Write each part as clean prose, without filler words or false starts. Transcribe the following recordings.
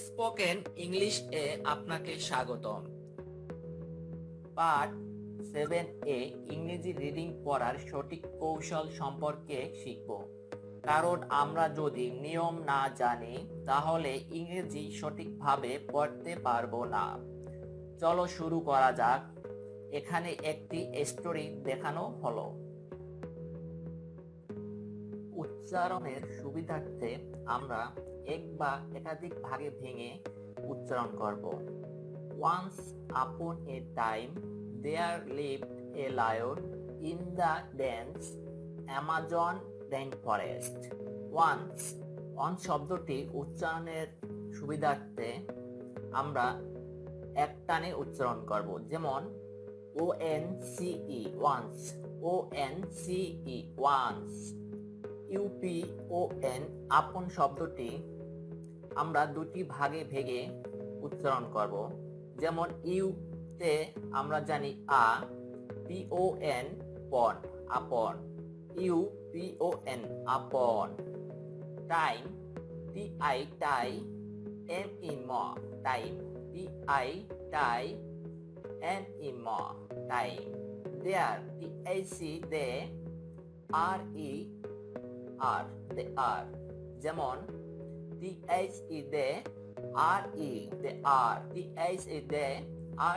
Spoken English এ আপনাকে স্বাগতম। Part 7 এ ইংরেজি রিডিং পড়ার সঠিক কৌশল সম্পর্কে শিখব। কারণ আমরা যদি নিয়ম না জানি তাহলে ইংরেজি সঠিকভাবে পড়তে পারবো না। চলো শুরু করা যাক। এখানে একটি স্টোরি দেখানো হলো। উচ্চারণের সুবিধার্থে আমরা এক বা একাধিক ভাগে ভেঙে উচ্চারণ করব। Once upon a time there lived a lion in the dense Amazon rainforest. Once শব্দটি উচ্চারণের সুবিধার্থে আমরা একটানে উচ্চারণ করব, যেমন ONCE once, ONCE once। UPON আপন শব্দটি আমরা দুটি ভাগে ভেঙে উচ্চারণ করব, যেমন ইউ তে আমরা জানি আ, PON পন, upon, UPON upon. Time, TI টাই, ME ম, টাইম, TI টাই, ME ম, টাইম। দেয়ার, TAC দে, RE আর, দে আর, যেমন THE দে, RE দে আর, THE দে,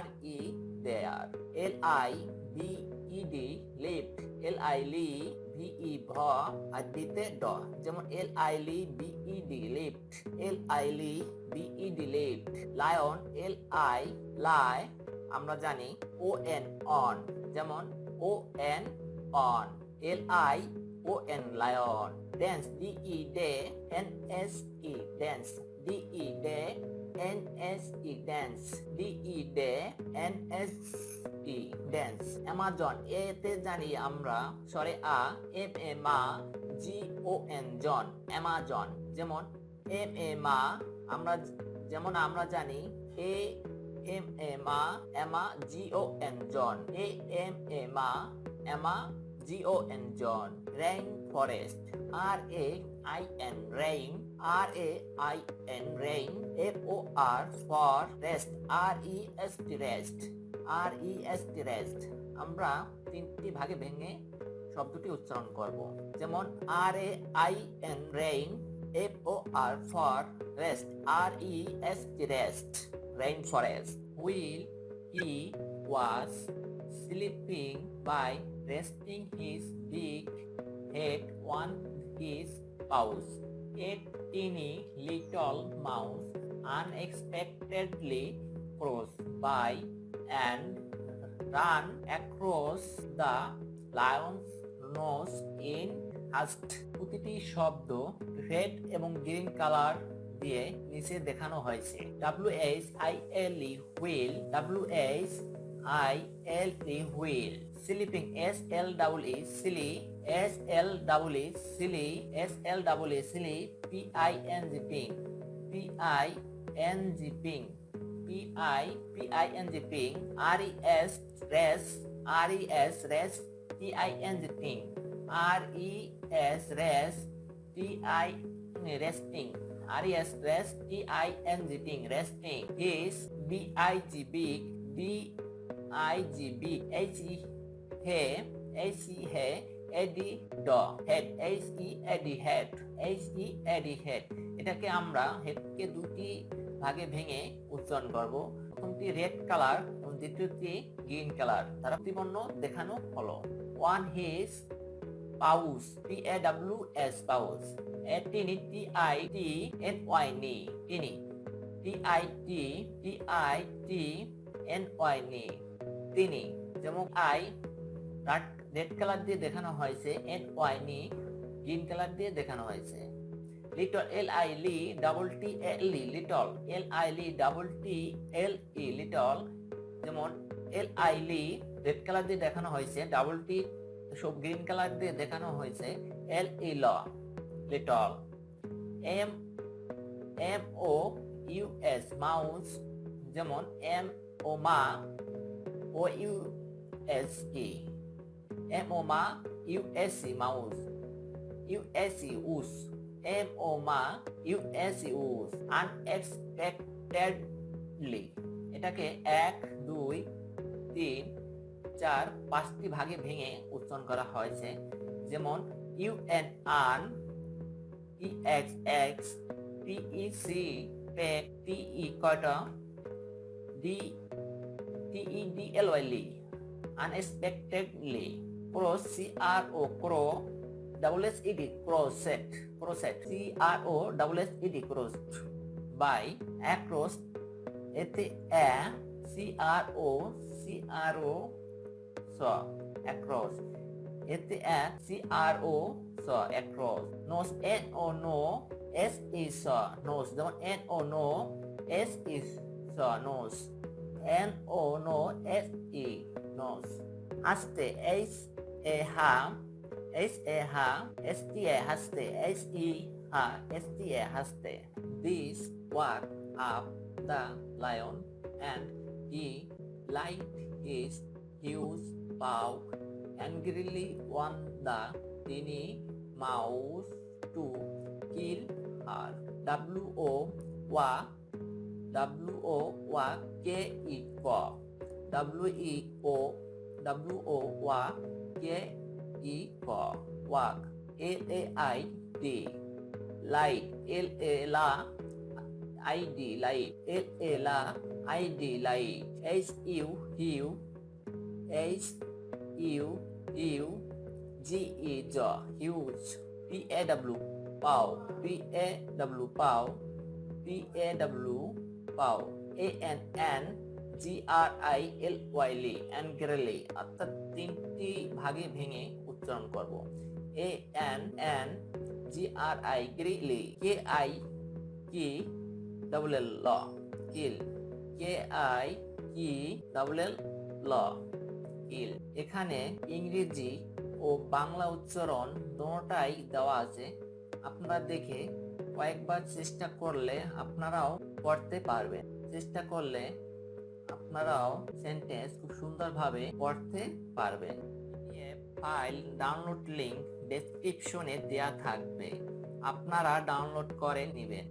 RE দে আর। LIBED লিফট, LI VE ভ, আর দিতে ড, যেমন LIBED lived, LIBED lived. Lion, LI লাই, আমরা জানি ON অন, যেমন ON on, LION lion. Dance, DE ডে, NSE ড্যান্স, DE ডে, NSE ড্যান্স, DE ডে, NSE ড্যান্স। অ্যামাজন, এতে জানি আমরা সরে আ, MA মা, GON জন, অ্যামাজন, যেমন MA মা, আমরা জানি AMA মা, এমা, GON জন, AMA মা, এমা, GON জন। Rain forest, RAIN rain, RAIN rain. FOR for rest, REST rest, REST rest. আমরা তিনটি ভাগে ভেঙে শব্দটি উচ্চারণ করব, যেমন RAIN rain, FOR for rest, REST rest, rain forest. While he was sleeping by resting his big head on his paws, a teeny little mouse unexpectedly crossed by and ran across the lion's nose in haste. প্রতিটি শব্দ red এবং green colour দিয়ে নিচে দেখানো হয়েছে। WHILE while, WHILE while. Sleeping, SLEE সিলি, SLEE সিলি, SLEE সিলি। PING পিং, PING পিং, PING পিং। RES রেস, RES রেস, TING টিং, RES রেস, TI resting, RES rest, TING ting, resting. His, BIG big, BIG big, HE he, HE he, Eddie dog, head, HE Eddie head, HE Eddie head। এটাকে আমরা হেডকে দুটি ভাগে ভেঙে উচ্চারণ করব। প্রথমটি রেড কালার এবং দ্বিতীয়টি গ্রিন কালার দ্বারা প্রতিবর্ণ দেখানো হলো। One his পাউস, PAWS পাউস। তিনি, TITNY তিনি, TITNY তিনি, যেমন আই রেড কালার দিয়ে দেখানো হয়েছে, NY গ্রিন কালার দিয়ে দেখানো হয়েছে। Little, LILE double TLE little, LILE double TLE little, যেমন LILE রেড কালার দিয়ে দেখানো হয়েছে, ডাবল টি সব গ্রিন কালার দিয়ে দেখানো হয়েছে, LE ল লিটল। MOUS মাউস, যেমন MO মা, OUSE, MO মা, USE মাউস, USE উস, MO মা, US ইউজ, আনএক্সপেক্টেডলি। এটাকে 1, 2, 3, 4 5টি ভাগে ভেঙে উচ্চারণ করা হয়েছে। যেমন UN আন, EXX, TEC পেক, TE কয়টা, TEDLY unexpectedly, cross, CRO CRO, SSED crosset, CROSSED crossed, by, across, এতে CRO saw, across, এতে CRO saw, across, nose, NO SE saw, nose, যেমন NO no SE saw, nose, NO SE nose, হাসতে, HA হা, STA হাসতে, HE Ha, STA হাসতে। This walked up the lion and he laid his huge paw angrily on the tiny mouse to kill her. WOWAKE walk, LAID, light, LAID, light, HUGE jaw, huge, PAW paw, ANNGRILY angrily, অর্থাৎ 3টি ভাগে ভেঙে উচ্চারণ করব। ANNGRI Greely, KI কি double ল, কিল, KI কি double ল, কিল। এখানে ইংরেজি ও বাংলা উচ্চারণ দুটোটাই দেওয়া আছে। আপনারা দেখে কয়েকবার চেষ্টা করলে আপনারাও পড়তে পারবেন। চেষ্টা করলে আপনারাও সেন্টেন্স খুব সুন্দরভাবে পড়তে পারবেন। ফাইল ডাউনলোড লিংক ডেসক্রিপশনে দেয়া থাকবে, আপনারা ডাউনলোড করে নেবেন।